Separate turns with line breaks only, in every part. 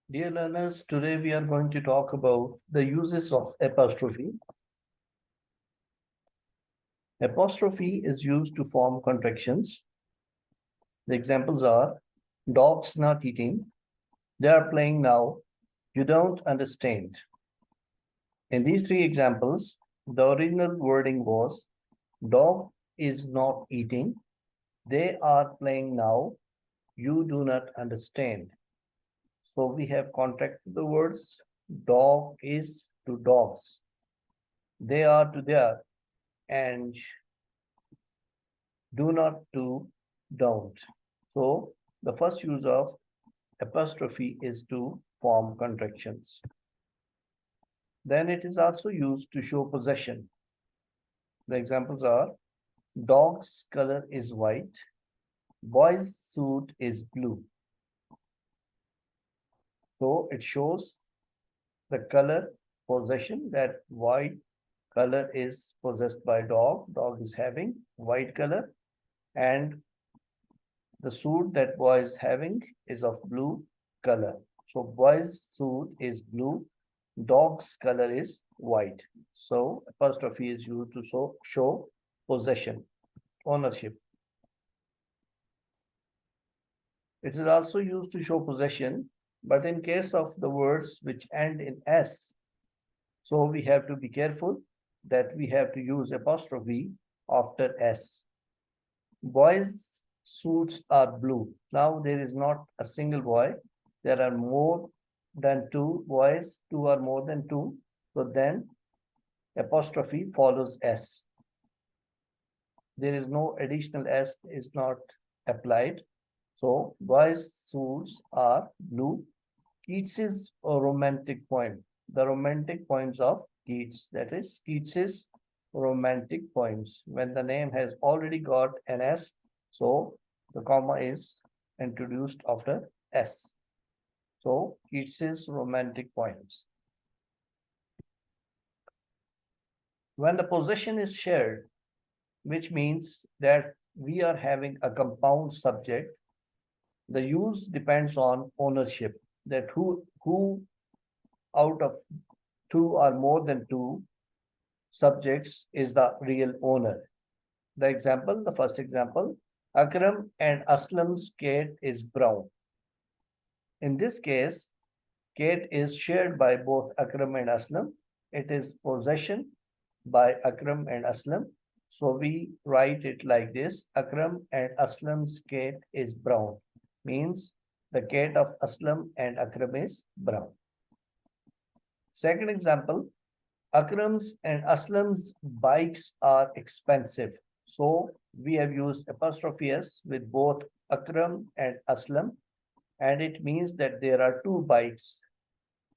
Dear learners, today we are going to talk about the uses of apostrophe. Apostrophe is used to form contractions. The examples are dogs not eating, they are playing now, you don't understand. In these three examples, the original wording was dog is not eating, they are playing now, you do not understand. So we have contracted the words dog is to dogs, they are to their, and do not to don't. So the first use of apostrophe is to form contractions. Then it is also used to show possession. The examples are dog's color is white, boy's suit is blue. So it shows the color possession, that white color is possessed by dog. Dog is having white color, and the suit that boy is having is of blue color. So boy's suit is blue, dog's color is white. So apostrophe is used to show possession, ownership. It is also used to show possession, but in case of the words which end in S, so we have to be careful that we have to use apostrophe after S. Boys' suits are blue. Now there is not a single boy. There are more than two boys. Two are more than two. So then apostrophe follows S. There is no additional S is not applied. So boys' suits are blue. Keats is a romantic poem. The romantic poems of Keats, that is Keats's romantic poems. When the name has already got an S, so the comma is introduced after S. So Keats's romantic poems. When the possession is shared, which means that we are having a compound subject, the use depends on ownership, that who out of two or more than two subjects is the real owner. The first example, Akram and Aslam's cat is brown. In this case, cat is shared by both Akram and Aslam. It is possession by Akram and Aslam. So we write it like this: Akram and Aslam's cat is brown. Means the cat of Aslam and Akram is brown. Second example, Akram's and Aslam's bikes are expensive. So we have used apostrophe S with both Akram and Aslam, and it means that there are two bikes.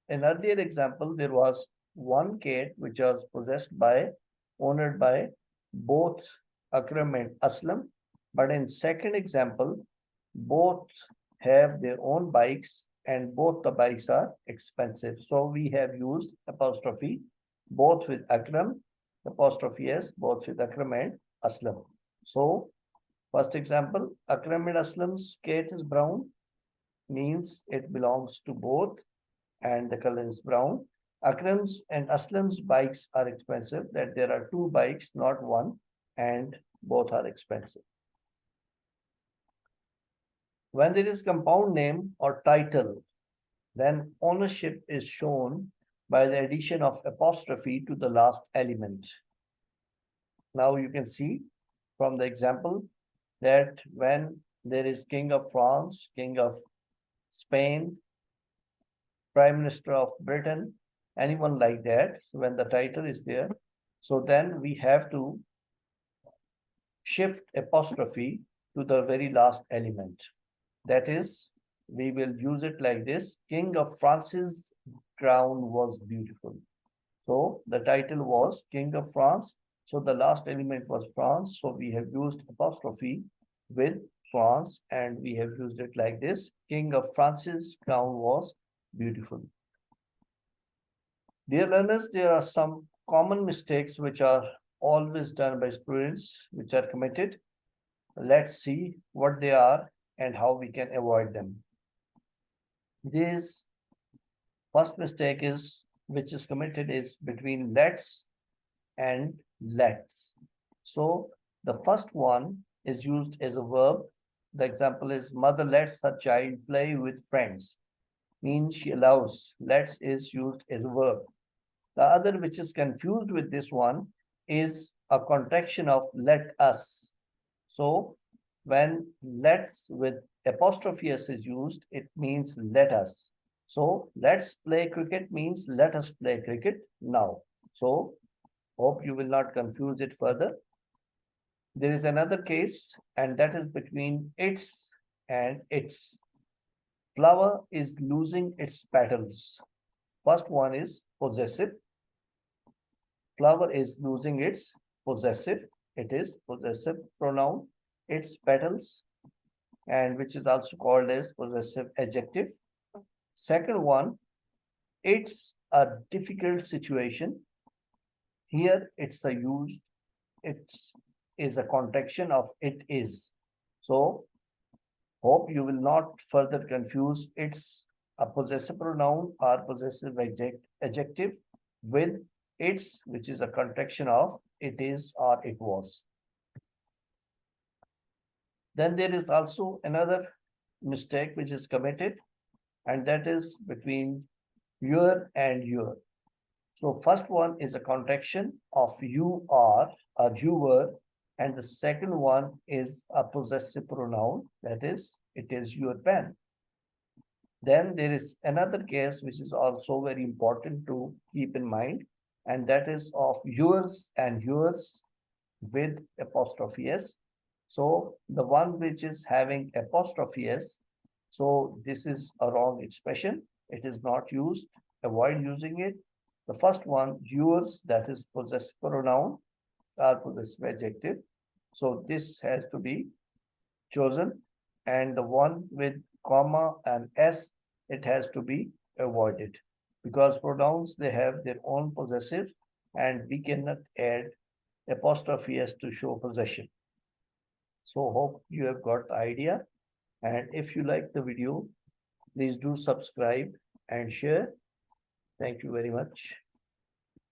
In earlier example, there was one cat which was possessed by, owned by both Akram and Aslam. But in second example, both have their own bikes and both the bikes are expensive. So we have used apostrophe both with Akram, apostrophe S, both with Akram and Aslam. So first example, Akram and Aslam's cat is brown, means it belongs to both and the color is brown. Akram's and Aslam's bikes are expensive, that there are two bikes, not one, and both are expensive. When there is compound name or title, then ownership is shown by the addition of apostrophe to the last element. Now you can see from the example that when there is King of France, King of Spain, Prime Minister of Britain, anyone like that, so when the title is there, so then we have to shift apostrophe to the very last element. That is, we will use it like this: King of France's crown was beautiful. So the title was King of France. So the last element was France. So we have used apostrophe with France and we have used it like this: King of France's crown was beautiful. Dear learners, there are some common mistakes which are always done by students, which are committed. Let's see what they are and how we can avoid them. This First mistake is which is committed is between let's and let's. So the first one is used as a verb. The example is mother lets her child play with friends. Means she allows. Let's is used as a verb. The other which is confused with this one is a contraction of let us. So when let's with apostrophe s is used, it means let us. So let's play cricket means let us play cricket now. So hope you will not confuse it further. There is another case, and that is between its and its. Flower is losing its petals. First one is possessive. Flower is losing its possessive. It is possessive pronoun. Its petals, and which is also called as possessive adjective. Second one, it's a difficult situation. Here it's a used, it's is a contraction of it is. So hope you will not further confuse it's a possessive pronoun or possessive adjective with its, which is a contraction of it is or it was. Then there is also another mistake which is committed, and that is between your and your. So first one is a contraction of you are or you were, and the second one is a possessive pronoun, that is, it is your pen. Then there is another case which is also very important to keep in mind, and that is of yours and yours with apostrophe s. So the one which is having apostrophe s, so this is a wrong expression. It is not used. Avoid using it. The first one, yours, that is possessive pronoun or possessive adjective. So this has to be chosen. And the one with comma and s, it has to be avoided, because pronouns, they have their own possessive, and we cannot add apostrophe s to show possession. So hope you have got the idea. And if you like the video, please do subscribe and share. Thank you very much.